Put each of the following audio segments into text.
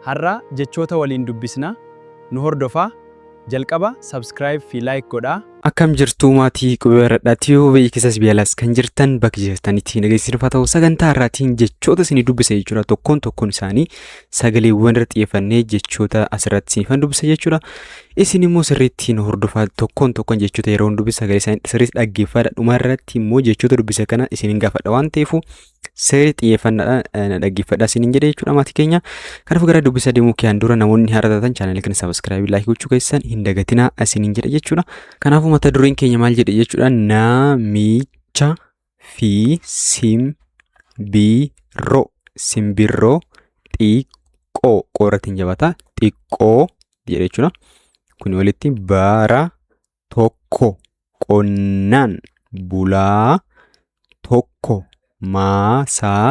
Har'a jechoota waliin dubbisna. Nu hordofaa. Jalqaba subscribe fi like godhaa. Akkam jirtu maatii qubee radhaatti yoo biyya keessas biyyalas kan jirtan bakka jirtanitti nageessiniif haa ta'u sagantaa har'aatiin jechoota isinii dubbisa jechuudha. Tokkoon isaanii sagaleewwan irra xiyyeeffannee jechoota asirratti isiniif dubbisa jechuudha. Isin immoo sirriitti nu hordofaa tokkoon jechoota yeroo dubbisa sagalee isaanii sirriitti dhaggeeffadha. Dhuma irratti immoo jechoota dubbisa kana isiniin gaafadha waan ta'eef sirriitti xiyyeeffannaadhaan dhaggeeffadha isiniin jedhe jechuudha maatii keenya. Kanaafuu gara dubbisa deemuu kiyaan dura namoonni haaraa taatan chaanaalii kana subscribe like gochuu keessan hin dagatinaa isiniin jedhe jechuudha. Kanaafuu mata dureen keenya maal jedhe jechuudha. Namicha fi simbirroo. Simbirroo xiqqoo qoratiin jabata xiqqoo jedhe jechuudha. Kun walitti bara tokko qonnaan bulaa tokko maasaa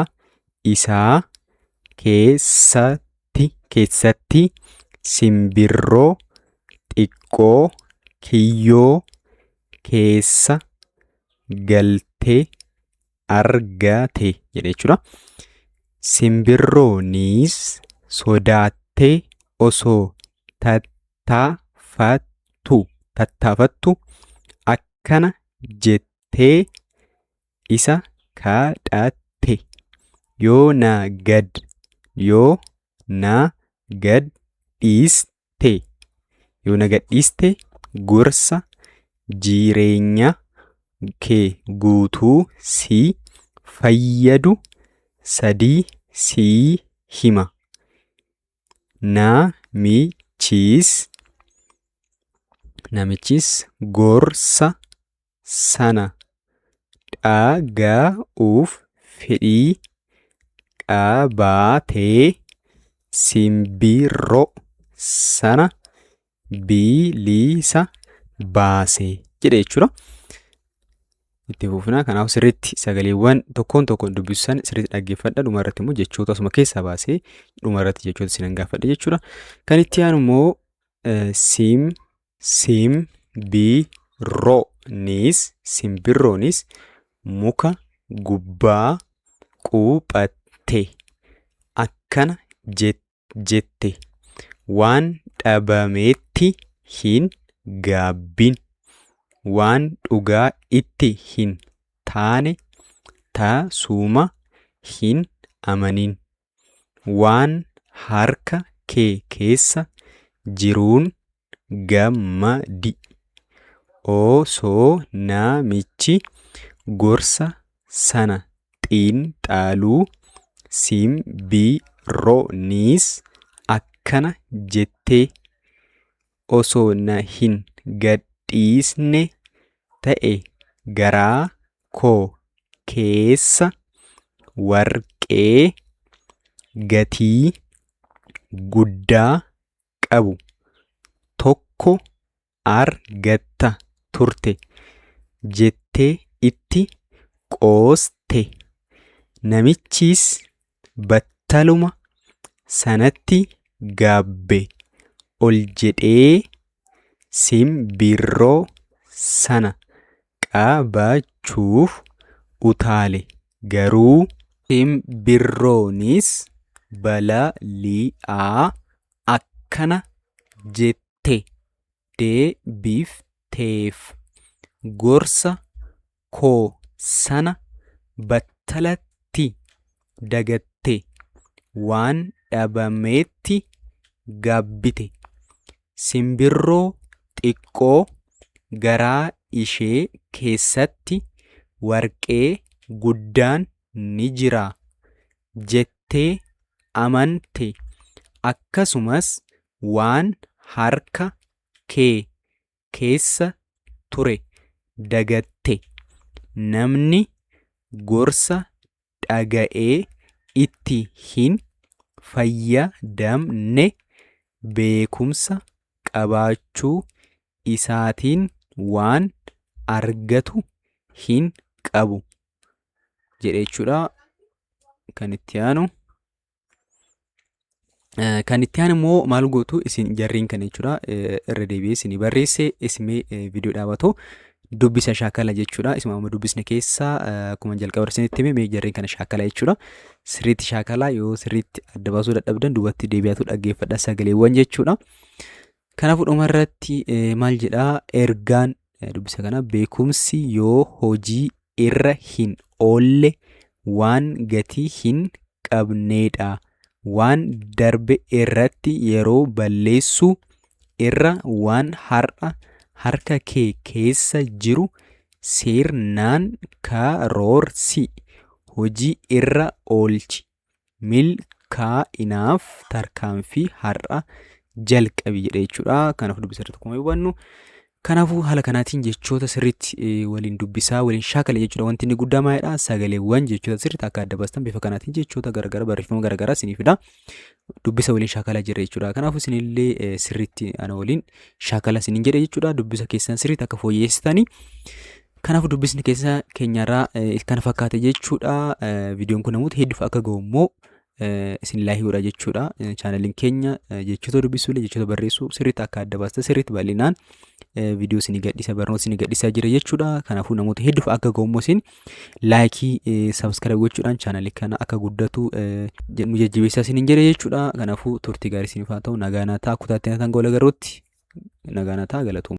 isaa keessatti simbirroo xiqqoo kiyyoo keessa galtee argate jedhe jechuudha. Simbirroonis sodaattee osoo tattaafattu akkana jettee isa kadhatte. Yoo na gadhiiste gorsa jireenya kee guutuu si fayyadu sadii sii hima. Namichis gorsa sana dhaga'uuf fedhii qabaatee simbirroo sana bilisa baase jedhe jechuudha. Itti fufnaa. Kanaaf sirriitti sagaleewwan tokkoon dubbisan sirriitti dhaggeeffadha. Dhuma irratti immoo jechoota asuma keessaa baasee dhuma irratti jechoota isinan gaafadha jechuudha. Kan itti aanu immoo simbirroonis muka gubbaa qubatte akkana jette. Waan dhabameetti hin gaabbin. Waan dhugaa itti hin taane tasuma hin amanin. Waan harka kee keessa jiruun gammadi. Osoo namichi gorsa sana xiinxaluu simbirroonis akkana jettee osoo na hin gadhiisne ta'e garaa koo keessa warqee gatii guddaa qabu tokko argatta turte jettee itti qooste. Namichis battaluma sanatti gaabbe ol jedhee simbirroo sana qabachuuf utaale. Garuu simbirroonis balali'aa akkana jette deebifteef. Gorsa koo sana battalatti dagatte. Waan dhabameetti gaabbite. Simbirroo xiqqoo garaa ishee keessatti warqee guddaan ni jira jettee amante. Akkasumas waan harka kee keessa ture dagatte. Namni gorsa dhaga'ee itti hin fayyadamne beekumsa qabaachuu isaatiin waan argatu hin qabu jedhe jechuudha. Kan itti aanu immoo maal gootu isin jarriin kana jechuudha. Irra deebi'ee isin barreesse isimee viidiyoo dhaabatoo dubbisa shaakala jechuudha. Isuma amma dubbisne keessa akkuma jalqaba isinitti hime jarreen kana shaakala jechuudha. Sirriitti shaakala yoo sirriitti adda baasuu dadhabdan duubatti deebi'aatu dhaggeeffadha sagaleewwan jechuudha. Kanaafuu dhumarratti maal jedhaa ergaan dubbisa kana beekumsi yoo hojii irra hin oolle waan gatii hin qabneedha. Waan darbe irratti yeroo balleessuu irra waan harka kee keessa jiru sirnaan karoorsi. Hojii irra oolchi. Milkaa'inaaf tarkaanfii har'a jalqabi jedha jechuudha. Kanaaf dubbisa irratti akkuma hubannu. Kanaafuu haala kanaatiin jechoota sirriitti waliin dubbisaa waliin shaakala jechuudha. Wanti inni guddaa maalidha? Sagaleewwan jechoota sirriitti akka adda baastan bifa kanaatiin jechoota garagara barreeffama garagaraa isiniifidha. Dubbisa waliin shaakala jirra jechuudha. Kanaafuu isinillee sirriitti ana waliin shaakala isiniin jedhe jechuudha. Dubbisa keessan sirriitti akka fooyyessitanii. Kanaafuu dubbisni keessa keenyarraa kana fakkaate jechuudha. Viidiyoon kun namoota hedduuf akka ga'u immoo isin laahiidha jechuudha. Chaanaliin keenya jechoota dubbisuu jechoota barreessuu sirriitti akka adda baastan sirriitti bal'inaan viidiyoo isin gadhiisa barnoota isin gadhiisaa jira jechuudha. Kanaafuu namoota hedduuf akka ga'u immoo isin laayikii sabskaraayib gochuudhaan chaanalii kana akka guddatu nu jajjabeessaa isiniin jedhe jechuudha. Kanaafuu turtii gaarii isiniif haa ta'u. Nagaan haa ta'u. Kutaatti nyaatan gola garootti nagaan haa ta'u. Galatoomuu.